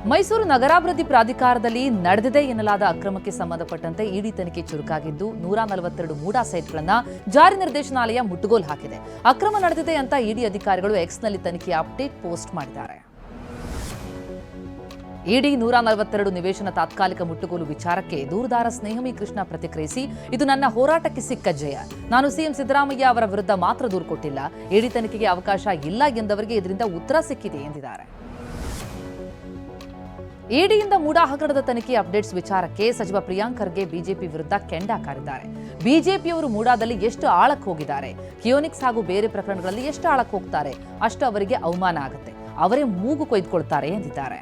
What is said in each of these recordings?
ಮೈಸೂರು ನಗರಾಭಿವೃದ್ಧಿ ಪ್ರಾಧಿಕಾರದಲ್ಲಿ ನಡೆದಿದೆ ಎನ್ನಲಾದ ಅಕ್ರಮಕ್ಕೆ ಸಂಬಂಧಪಟ್ಟಂತೆ ಇಡಿ ತನಿಖೆ ಚುರುಕಾಗಿದ್ದು 142 ಮೂಡಾ ಸೈಟ್ಗಳನ್ನು ಜಾರಿ ನಿರ್ದೇಶನಾಲಯ ಮುಟ್ಟುಗೋಲು ಹಾಕಿದೆ. ಅಕ್ರಮ ನಡೆದಿದೆ ಅಂತ ಇಡಿ ಅಧಿಕಾರಿಗಳು ಎಕ್ಸ್ನಲ್ಲಿ ತನಿಖೆಯ ಅಪ್ಡೇಟ್ ಪೋಸ್ಟ್ ಮಾಡಿದ್ದಾರೆ. ಇಡಿ 142 ನಿವೇಶನ ತಾತ್ಕಾಲಿಕ ಮುಟ್ಟುಗೋಲು ವಿಚಾರಕ್ಕೆ ದೂರುದಾರ ಸ್ನೇಹಮಿ ಕೃಷ್ಣ ಪ್ರತಿಕ್ರಿಯಿಸಿ, ಇದು ನನ್ನ ಹೋರಾಟಕ್ಕೆ ಸಿಕ್ಕ ಜಯ. ನಾನು ಸಿಎಂ ಸಿದ್ದರಾಮಯ್ಯ ಅವರ ವಿರುದ್ಧ ಮಾತ್ರ ದೂರು ಕೊಟ್ಟಿಲ್ಲ. ಇಡಿ ತನಿಖೆಗೆ ಅವಕಾಶ ಇಲ್ಲ ಎಂದವರಿಗೆ ಇದರಿಂದ ಉತ್ತರ ಸಿಕ್ಕಿದೆ ಎಂದಿದ್ದಾರೆ. ಇಡಿಯಿಂದ ಮೂಡಾ ಹಗರಣದ ತನಿಖೆ ಅಪ್ಡೇಟ್ಸ್ ವಿಚಾರಕ್ಕೆ ಸಚಿವ ಪ್ರಿಯಾಂಕ್ ಖರ್ಗೆ ಬಿಜೆಪಿ ವಿರುದ್ಧ ಕೆಂಡ ಕಾರಿದ್ದಾರೆ. ಬಿಜೆಪಿಯವರು ಮೂಡಾದಲ್ಲಿ ಎಷ್ಟು ಆಳಕ್ಕೆ ಹೋಗಿದ್ದಾರೆ, ಕಿಯೋನಿಕ್ಸ್ ಹಾಗೂ ಬೇರೆ ಪ್ರಕರಣಗಳಲ್ಲಿ ಎಷ್ಟು ಆಳಕ್ಕೆ ಹೋಗ್ತಾರೆ ಅಷ್ಟು ಅವರಿಗೆ ಅವಮಾನ ಆಗುತ್ತೆ, ಅವರೇ ಮೂಗು ಕೊಯ್ದುಕೊಳ್ತಾರೆ ಎಂದಿದ್ದಾರೆ.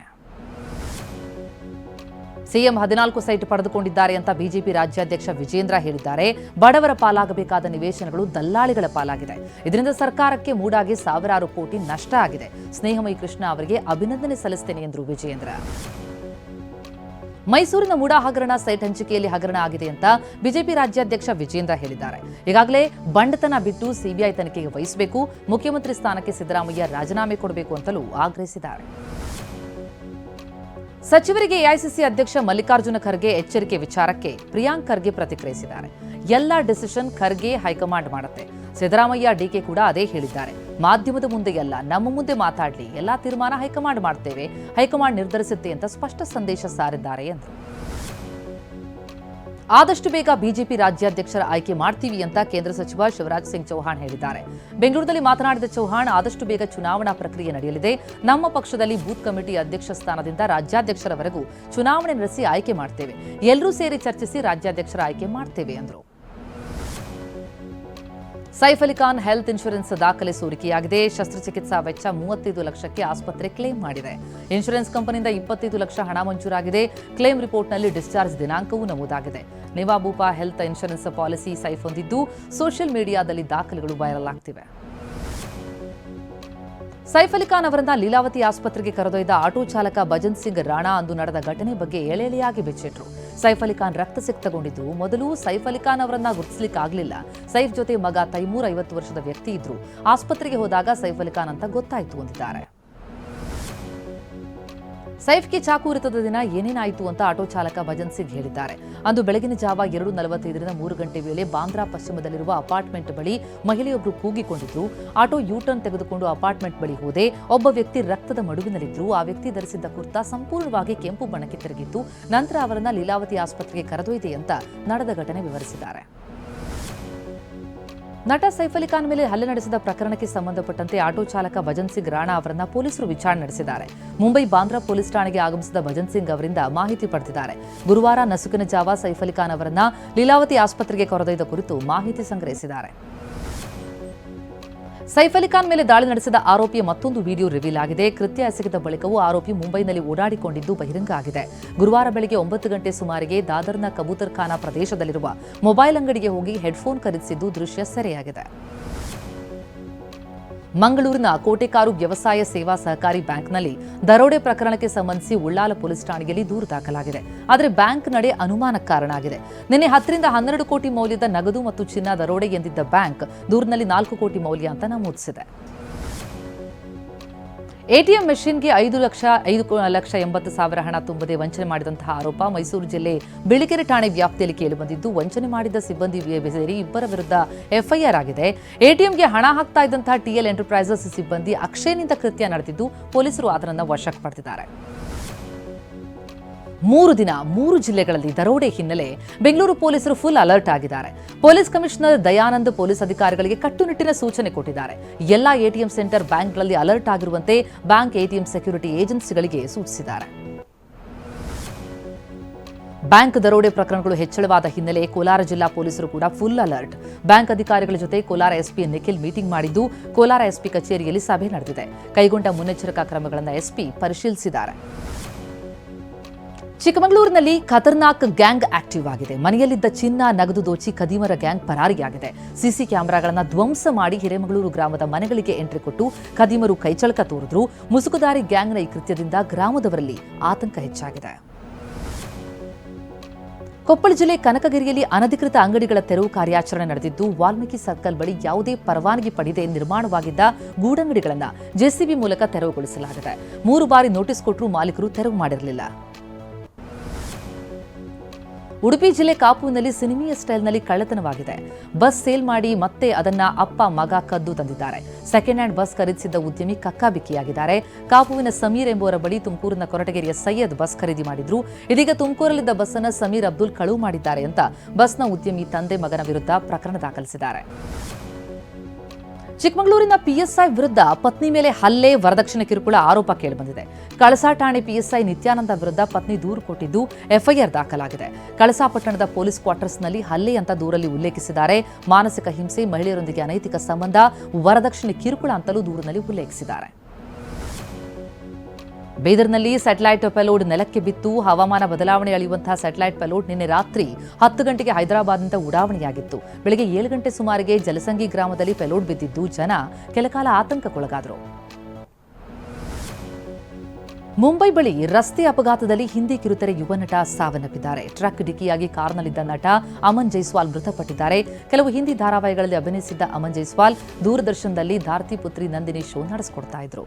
ಸಿಎಂ 14 ಸೈಟ್ ಪಡೆದುಕೊಂಡಿದ್ದಾರೆ ಅಂತ ಬಿಜೆಪಿ ರಾಜ್ಯಾಧ್ಯಕ್ಷ ವಿಜೇಂದ್ರ ಹೇಳಿದ್ದಾರೆ. ಬಡವರ ಪಾಲಾಗಬೇಕಾದ ನಿವೇಶನಗಳು ದಲ್ಲಾಳಿಗಳ ಪಾಲಾಗಿದೆ. ಇದರಿಂದ ಸರ್ಕಾರಕ್ಕೆ ಮೂಡಾಗೆ ಸಾವಿರಾರು ಕೋಟಿ ನಷ್ಟ ಆಗಿದೆ. ಸ್ನೇಹಮಯಿ ಕೃಷ್ಣ ಅವರಿಗೆ ಅಭಿನಂದನೆ ಸಲ್ಲಿಸುತ್ತೇನೆ ಎಂದರು ವಿಜೇಂದ್ರ. ಮೈಸೂರಿನ ಮೂಡಾ ಹಗರಣ ಸೈಟ್ ಹಂಚಿಕೆಯಲ್ಲಿ ಹಗರಣ ಆಗಿದೆ ಅಂತ ಬಿಜೆಪಿ ರಾಜ್ಯಾಧ್ಯಕ್ಷ ವಿಜೇಂದ್ರ ಹೇಳಿದ್ದಾರೆ. ಈಗಾಗಲೇ ಬಂಡತನ ಬಿಟ್ಟು ಸಿಬಿಐ ತನಿಖೆಗೆ ವಹಿಸಬೇಕು, ಮುಖ್ಯಮಂತ್ರಿ ಸ್ಥಾನಕ್ಕೆ ಸಿದ್ದರಾಮಯ್ಯ ರಾಜೀನಾಮೆ ಕೊಡಬೇಕು ಅಂತಲೂ ಆಗ್ರಹಿಸಿದ್ದಾರೆ. ಸಚಿವರಿಗೆ ಎಐಸಿಸಿ ಅಧ್ಯಕ್ಷ ಮಲ್ಲಿಕಾರ್ಜುನ ಖರ್ಗೆ ಎಚ್ಚರಿಕೆ ವಿಚಾರಕ್ಕೆ ಪ್ರಿಯಾಂಕ್ ಖರ್ಗೆ ಪ್ರತಿಕ್ರಿಯಿಸಿದ್ದಾರೆ. ಎಲ್ಲ ಡಿಸಿಷನ್ ಖರ್ಗೆ ಹೈಕಮಾಂಡ್ ಮಾಡುತ್ತೆ. ಸಿದ್ದರಾಮಯ್ಯ ಡಿಕೆ ಕೂಡ ಅದೇ ಹೇಳಿದ್ದಾರೆ. ಮಾಧ್ಯಮದ ಮುಂದೆ ಎಲ್ಲ ನಮ್ಮ ಮುಂದೆ ಮಾತಾಡಲಿ, ಎಲ್ಲಾ ತೀರ್ಮಾನ ಹೈಕಮಾಂಡ್ ಮಾಡ್ತೇವೆ, ಹೈಕಮಾಂಡ್ ನಿರ್ಧರಿಸುತ್ತೆ ಅಂತ ಸ್ಪಷ್ಟ ಸಂದೇಶ ಸಾರಿದ್ದಾರೆ ಎಂದರು. ಆದಷ್ಟು ಬೇಗ ಬಿಜೆಪಿ ರಾಜ್ಯಾಧ್ಯಕ್ಷರ ಆಯ್ಕೆ ಮಾಡ್ತೀವಿ ಅಂತ ಕೇಂದ್ರ ಸಚಿವ ಶಿವರಾಜ್ ಸಿಂಗ್ ಚೌಹಾಣ್ ಹೇಳಿದ್ದಾರೆ. ಬೆಂಗಳೂರಿನಲ್ಲಿ ಮಾತನಾಡಿದ ಚೌಹಾಣ್, ಆದಷ್ಟು ಬೇಗ ಚುನಾವಣಾ ಪ್ರಕ್ರಿಯೆ ನಡೆಯಲಿದೆ. ನಮ್ಮ ಪಕ್ಷದಲ್ಲಿ ಬೂತ್ ಕಮಿಟಿ ಅಧ್ಯಕ್ಷ ಸ್ಥಾನದಿಂದ ರಾಜ್ಯಾಧ್ಯಕ್ಷರವರೆಗೂ ಚುನಾವಣೆ ನಡೆಸಿ ಆಯ್ಕೆ ಮಾಡ್ತೇವೆ. ಎಲ್ಲರೂ ಸೇರಿ ಚರ್ಚಿಸಿ ರಾಜ್ಯಾಧ್ಯಕ್ಷರ ಆಯ್ಕೆ ಮಾಡ್ತೇವೆ ಎಂದರು. ಸೈಫ್ ಅಲಿ ಖಾನ್ ಹೆಲ್ತ್ ಇನ್ಶೂರೆನ್ಸ್ ದಾಖಲೆ ಸೋರಿಕೆಯಾಗಿದೆ. ಶಸ್ತ್ರಚಿಕಿತ್ಸಾ ವೆಚ್ಚ 35 ಲಕ್ಷಕ್ಕೆ ಆಸ್ಪತ್ರೆ ಕ್ಲೇಮ್ ಮಾಡಿದೆ. ಇನ್ಶೂರೆನ್ಸ್ ಕಂಪನಿಯಿಂದ 25 ಲಕ್ಷ ಹಣ ಮಂಜೂರಾಗಿದೆ. ಕ್ಲೇಮ್ ರಿಪೋರ್ಟ್ನಲ್ಲಿ ಡಿಸ್ಚಾರ್ಜ್ ದಿನಾಂಕವೂ ನಮೂದಾಗಿದೆ. Niva Bupa health insurance policy Saif ಹೊಂದಿದ್ದು ಸೋಷಿಯಲ್ ಮೀಡಿಯಾದಲ್ಲಿ ದಾಖಲೆಗಳು ವೈರಲ್ ಆಗ್ತಿವೆ. ಸೈಫ್ ಅಲಿ ಖಾನ್ ಅವರನ್ನ ಲೀಲಾವತಿ ಆಸ್ಪತ್ರೆಗೆ ಕರೆದೊಯ್ದ ಆಟೋ ಚಾಲಕ ಭಜನ್ ಸಿಂಗ್ ರಾಣಾ ಅಂದು ನಡೆದ ಘಟನೆ ಬಗ್ಗೆ ಎಳೆಯಾಗಿ ಬಿಚ್ಚಿಟ್ರು. ಸೈಫ್ ಅಲಿ ಖಾನ್ ರಕ್ತಸಿಕ್ತಗೊಂಡಿದ್ದು, ಮೊದಲು ಸೈಫ್ ಅಲಿ ಖಾನ್ ಅವರನ್ನ ಗುರುತಿಸಲಿಕ್ಕಾಗಲಿಲ್ಲ. ಸೈಫ್ ಜೊತೆ ಮಗ ತೈಮೂರ್ 50 ವರ್ಷದ ವ್ಯಕ್ತಿ ಇದ್ರು. ಆಸ್ಪತ್ರೆಗೆ ಹೋದಾಗ ಸೈಫ್ ಅಲಿ ಖಾನ್ ಅಂತ ಗೊತ್ತಾಯಿತು ಎಂದಿದ್ದಾರೆ. ಸೈಫ್ಗೆ ಚಾಕು ಇರಿತದ ದಿನ ಏನೇನಾಯಿತು ಅಂತ ಆಟೋ ಚಾಲಕ ಭಜನ್ ಸಿಂಗ್ ಹೇಳಿದ್ದಾರೆ. ಅಂದು ಬೆಳಗಿನ ಜಾವ 2:45ರಿಂದ 3 ಗಂಟೆ ವೇಳೆ ಬಾಂದ್ರಾ ಪಶ್ಚಿಮದಲ್ಲಿರುವ ಅಪಾರ್ಟ್ಮೆಂಟ್ ಬಳಿ ಮಹಿಳೆಯೊಬ್ಬರು ಕೂಗಿಕೊಂಡಿದ್ರು. ಆಟೋ ಯೂಟರ್ನ್ ತೆಗೆದುಕೊಂಡು ಅಪಾರ್ಟ್ಮೆಂಟ್ ಬಳಿ ಹೋದೆ. ಒಬ್ಬ ವ್ಯಕ್ತಿ ರಕ್ತದ ಮಡುವಿನಲ್ಲಿದ್ರು. ಆ ವ್ಯಕ್ತಿ ಧರಿಸಿದ್ದ ಕುರ್ತಾ ಸಂಪೂರ್ಣವಾಗಿ ಕೆಂಪು ಬಣ್ಣಕ್ಕೆ ತಿರುಗಿತ್ತು. ನಂತರ ಅವರನ್ನ ಲೀಲಾವತಿ ಆಸ್ಪತ್ರೆಗೆ ಕರೆದೊಯ್ದೆ ಅಂತ ನಡೆದ ಘಟನೆ ವಿವರಿಸಿದ್ದಾರೆ. ನಟ ಸೈಫ್ ಅಲಿ ಖಾನ್ ಮೇಲೆ ಹಲ್ಲೆ ನಡೆಸಿದ ಪ್ರಕರಣಕ್ಕೆ ಸಂಬಂಧಪಟ್ಟಂತೆ ಆಟೋ ಚಾಲಕ ಭಜನ್ ಸಿಂಗ್ ರಾಣಾ ಅವರನ್ನ ಪೊಲೀಸರು ವಿಚಾರಣೆ ನಡೆಸಿದ್ದಾರೆ. ಮುಂಬೈ ಬಾಂದ್ರಾ ಪೊಲೀಸ್ ಠಾಣೆಗೆ ಆಗಮಿಸಿದ ಭಜನ್ ಸಿಂಗ್ ಅವರಿಂದ ಮಾಹಿತಿ ಪಡೆದಿದ್ದಾರೆ. ಗುರುವಾರ ನಸುಕಿನ ಜಾವ ಸೈಫ್ ಅಲಿ ಖಾನ್ ಅವರನ್ನ ಲೀಲಾವತಿ ಆಸ್ಪತ್ರೆಗೆ ಕರೆದೊಯ್ದ ಕುರಿತು ಮಾಹಿತಿ ಸಂಗ್ರಹಿಸಿದ್ದಾರೆ. ಸೈಫ್ ಅಲಿ ಖಾನ್ ಮೇಲೆ ದಾಳಿ ನಡೆಸಿದ ಆರೋಪಿಯ ಮತ್ತೊಂದು ವಿಡಿಯೋ ರಿವೀಲ್ ಆಗಿದೆ. ಕೃತ್ಯ ಎಸಗಿದ ಬಳಿಕವೂ ಆರೋಪಿ ಮುಂಬೈನಲ್ಲಿ ಓಡಾಡಿಕೊಂಡಿದ್ದು ಬಹಿರಂಗ ಆಗಿದೆ. ಗುರುವಾರ ಬೆಳಗ್ಗೆ 9 ಗಂಟೆ ಸುಮಾರಿಗೆ ದಾದರ್ನ ಕಬೂತರ್ ಖಾನಾ ಪ್ರದೇಶದಲ್ಲಿರುವ ಮೊಬೈಲ್ ಅಂಗಡಿಗೆ ಹೋಗಿ ಹೆಡ್ಫೋನ್ ಖರೀದಿಸಿದ್ದು ದೃಶ್ಯ ಸೆರೆಯಾಗಿದೆ. ಮಂಗಳೂರಿನ ಕೋಟೆಕಾರು ವ್ಯವಸಾಯ ಸೇವಾ ಸಹಕಾರಿ ಬ್ಯಾಂಕ್ನಲ್ಲಿ ದರೋಡೆ ಪ್ರಕರಣಕ್ಕೆ ಸಂಬಂಧಿಸಿ ಉಳ್ಳಾಲ ಪೊಲೀಸ್ ಠಾಣೆಯಲ್ಲಿ ದೂರು ದಾಖಲಾಗಿದೆ. ಆದರೆ ಬ್ಯಾಂಕ್ ನಡೆ ಅನುಮಾನಕ್ಕೆ ಕಾರಣ ಆಗಿದೆ. ನಿನ್ನೆ 10 ರಿಂದ 12 ಕೋಟಿ ಮೌಲ್ಯದ ನಗದು ಮತ್ತು ಚಿನ್ನ ದರೋಡೆ ಎಂದಿದ್ದ ಬ್ಯಾಂಕ್ ದೂರಿನಲ್ಲಿ 4 ಕೋಟಿ ಮೌಲ್ಯ ಅಂತ ನಮೂದಿಸಿದೆ. ಎಟಿಎಂ ಮೆಷಿನ್ಗೆ 5,80,000 ಹಣ ತುಂಬದೆ ವಂಚನೆ ಮಾಡಿದಂತಹ ಆರೋಪ ಮೈಸೂರು ಜಿಲ್ಲೆ ಬಿಳಿಕೆರೆ ಠಾಣೆ ವ್ಯಾಪ್ತಿಯಲ್ಲಿ ಕೇಳಿಬಂದಿದ್ದು, ವಂಚನೆ ಮಾಡಿದ ಸಿಬ್ಬಂದಿ ಸೇರಿ 2 ವಿರುದ್ಧ ಎಫ್ಐಆರ್ ಆಗಿದೆ. ಎಟಿಎಂಗೆ ಹಣ ಹಾಕ್ತಾ ಇದ್ದಂತಹ ಟಿಎಲ್ ಎಂಟರ್ಪ್ರೈಸಸ್ ಸಿಬ್ಬಂದಿ ಅಕ್ಷಯನಿಂದ ಕೃತ್ಯ ನಡೆದಿದ್ದು, ಪೊಲೀಸರು ಆತನನ್ನು ವಶಕ್ಕೆ ಪಡೆದಿದ್ದಾರೆ. 3 ದಿನ 3 ಜಿಲ್ಲೆಗಳಲ್ಲಿ ದರೋಡೆ ಹಿನ್ನೆಲೆ ಬೆಂಗಳೂರು ಪೊಲೀಸರು ಫುಲ್ ಅಲರ್ಟ್ ಆಗಿದ್ದಾರೆ. ಪೊಲೀಸ್ ಕಮಿಷನರ್ ದಯಾನಂದ್ ಪೊಲೀಸ್ ಅಧಿಕಾರಿಗಳಿಗೆ ಕಟ್ಟುನಿಟ್ಟಿನ ಸೂಚನೆ ಕೊಟ್ಟಿದ್ದಾರೆ. ಎಲ್ಲಾ ಎಟಿಎಂ ಸೆಂಟರ್ ಬ್ಯಾಂಕ್ಗಳಲ್ಲಿ ಅಲರ್ಟ್ ಆಗಿರುವಂತೆ ಬ್ಯಾಂಕ್ ಎಟಿಎಂ ಸೆಕ್ಯೂರಿಟಿ ಏಜೆನ್ಸಿಗಳಿಗೆ ಸೂಚಿಸಿದ್ದಾರೆ. ಬ್ಯಾಂಕ್ ದರೋಡೆ ಪ್ರಕರಣಗಳು ಹೆಚ್ಚಳವಾದ ಹಿನ್ನೆಲೆ ಕೋಲಾರ ಜಿಲ್ಲಾ ಪೊಲೀಸರು ಕೂಡ ಫುಲ್ ಅಲರ್ಟ್. ಬ್ಯಾಂಕ್ ಅಧಿಕಾರಿಗಳ ಜೊತೆ ಕೋಲಾರ ಎಸ್ಪಿ ನಿಖಿಲ್ ಮೀಟಿಂಗ್ ಮಾಡಿದ್ದು, ಕೋಲಾರ ಎಸ್ಪಿ ಕಚೇರಿಯಲ್ಲಿ ಸಭೆ ನಡೆದಿದೆ. ಕೈಗೊಂಡ ಮುನ್ನೆಚ್ಚರಿಕಾ ಕ್ರಮಗಳನ್ನು ಎಸ್ಪಿ ಪರಿಶೀಲಿಸಿದ್ದಾರೆ. ಚಿಕ್ಕಮಗಳೂರಿನಲ್ಲಿ ಖತರ್ನಾಕ್ ಗ್ಯಾಂಗ್ ಆಕ್ಟಿವ್ ಆಗಿದೆ. ಮನೆಯಲ್ಲಿದ್ದ ಚಿನ್ನ, ನಗದು ದೋಚಿ ಖದೀಮರ ಗ್ಯಾಂಗ್ ಪರಾರಿಯಾಗಿದೆ. ಸಿಸಿ ಕ್ಯಾಮೆರಾಗಳನ್ನು ಧ್ವಂಸ ಮಾಡಿ ಹಿರೇಮಗಳೂರು ಗ್ರಾಮದ ಮನೆಗಳಿಗೆ ಎಂಟ್ರಿ ಕೊಟ್ಟು ಖದೀಮರು ಕೈಚಳಕ ತೋರಿದ್ರು. ಮುಸುಕುದಾರಿ ಗ್ಯಾಂಗ್ನ ಈ ಕೃತ್ಯದಿಂದ ಗ್ರಾಮದವರಲ್ಲಿ ಆತಂಕ ಹೆಚ್ಚಾಗಿದೆ. ಕೊಪ್ಪಳ ಜಿಲ್ಲೆ ಕನಕಗಿರಿಯಲ್ಲಿ ಅನಧಿಕೃತ ಅಂಗಡಿಗಳ ತೆರವು ಕಾರ್ಯಾಚರಣೆ ನಡೆದಿದ್ದು ವಾಲ್ಮೀಕಿ ಸರ್ಕಲ್ ಬಳಿ ಯಾವುದೇ ಪರವಾನಗಿ ಪಡೆದೇ ನಿರ್ಮಾಣವಾಗಿದ್ದ ಗೂಡಂಗಡಿಗಳನ್ನು ಜೆಸಿಬಿ ಮೂಲಕ ತೆರವುಗೊಳಿಸಲಾಗಿದೆ. 3 ಬಾರಿ ನೋಟಿಸ್ ಕೊಟ್ಟರೂ ಮಾಲೀಕರು ತೆರವು ಮಾಡಿರಲಿಲ್ಲ. ಉಡುಪಿ ಜಿಲ್ಲೆ ಕಾಪುವಿನಲ್ಲಿ ಸಿನಿಮೀಯ ಸ್ಟೈಲ್ನಲ್ಲಿ ಕಳ್ಳತನವಾಗಿದೆ. ಬಸ್ ಸೇಲ್ ಮಾಡಿ ಮತ್ತೆ ಅದನ್ನ ಅಪ್ಪ ಮಗ ಕದ್ದು ತಂದಿದ್ದಾರೆ. ಸೆಕೆಂಡ್ ಹ್ಯಾಂಡ್ ಬಸ್ ಖರೀದಿಸಿದ್ದ ಉದ್ಯಮಿ ಕಕ್ಕಾಬಿಕ್ಕಿಯಾಗಿದ್ದಾರೆ. ಕಾಪುವಿನ ಸಮೀರ್ ಎಂಬುವರ ಬಳಿ ತುಮಕೂರಿನ ಕೊರಟಗೆರೆಯ ಸೈಯದ್ ಬಸ್ ಖರೀದಿ ಮಾಡಿದ್ರು. ಇದೀಗ ತುಮಕೂರಲ್ಲಿದ್ದ ಬಸ್ ಅನ್ನು ಸಮೀರ್ ಅಬ್ದುಲ್ ಕಳುವು ಮಾಡಿದ್ದಾರೆ ಅಂತ ಬಸ್ನ ಉದ್ಯಮಿ ತಂದೆ ಮಗನ ವಿರುದ್ಧ ಪ್ರಕರಣ ದಾಖಲಿಸಿದ್ದಾರೆ. ಚಿಕ್ಕಮಗಳೂರಿನ ಪಿಎಸ್ಐ ವಿರುದ್ಧ ಪತ್ನಿ ಮೇಲೆ ಹಲ್ಲೆ, ವರದಕ್ಷಿಣೆ ಕಿರುಕುಳ ಆರೋಪ ಕೇಳಿಬಂದಿದೆ. ಕಳಸಾ ಠಾಣೆ ಪಿಎಸ್ಐ ನಿತ್ಯಾನಂದ ವಿರುದ್ಧ ಪತ್ನಿ ದೂರು ಕೊಟ್ಟಿದ್ದು ಎಫ್ಐಆರ್ ದಾಖಲಾಗಿದೆ. ಕಳಸಾ ಪಟ್ಟಣದ ಪೊಲೀಸ್ ಕ್ವಾರ್ಟರ್ಸ್ನಲ್ಲಿ ಹಲ್ಲೆ ಅಂತ ದೂರಲ್ಲಿ ಉಲ್ಲೇಖಿಸಿದ್ದಾರೆ. ಮಾನಸಿಕ ಹಿಂಸೆ, ಮಹಿಳೆಯರೊಂದಿಗೆ ಅನೈತಿಕ ಸಂಬಂಧ, ವರದಕ್ಷಿಣೆ ಕಿರುಕುಳ ಅಂತಲೂ ದೂರಿನಲ್ಲಿ ಉಲ್ಲೇಖಿಸಿದ್ದಾರೆ. ಬೀದರ್ನಲ್ಲಿ ಸ್ಯಾಟಲೈಟ್ ಪೆಲೋಡ್ ನೆಲಕ್ಕೆ ಬಿತ್ತು. ಹವಾಮಾನ ಬದಲಾವಣೆ ಅಳೆಯುವಂತಹ ಸ್ಯಾಟಲೈಟ್ ಪೆಲೋಡ್ ನಿನ್ನೆ ರಾತ್ರಿ 10 ಗಂಟೆಗೆ ಹೈದರಾಬಾದ್ನಿಂದ ಉಡಾವಣೆಯಾಗಿತ್ತು. ಬೆಳಗ್ಗೆ 7 ಗಂಟೆ ಸುಮಾರಿಗೆ ಜಲಸಂಗಿ ಗ್ರಾಮದಲ್ಲಿ ಪೆಲೋಡ್ ಬಿದ್ದಿದ್ದು ಜನ ಕೆಲಕಾಲ ಆತಂಕಕ್ಕೊಳಗಾದರು. ಮುಂಬೈ ಬಳಿ ರಸ್ತೆ ಅಪಘಾತದಲ್ಲಿ ಹಿಂದಿ ಕಿರುತೆರೆ ಯುವ ನಟ ಸಾವನ್ನಪ್ಪಿದ್ದಾರೆ. ಟ್ರಕ್ ಡಿಕ್ಕಿಯಾಗಿ ಕಾರ್ನಲ್ಲಿದ್ದ ನಟ ಅಮನ್ ಜೈಸ್ವಾಲ್ ಮೃತಪಟ್ಟಿದ್ದಾರೆ. ಕೆಲವು ಹಿಂದಿ ಧಾರಾವಾಹಿಗಳಲ್ಲಿ ಅಭಿನಯಿಸಿದ್ದ ಅಮನ್ ಜೈಸ್ವಾಲ್ ದೂರದರ್ಶನದಲ್ಲಿ ಧಾರ್ತಿ ಪುತ್ರಿ ನಂದಿನಿ ಶೋ ನಡೆಸಿಕೊಡ್ತಾ ಇದ್ರು.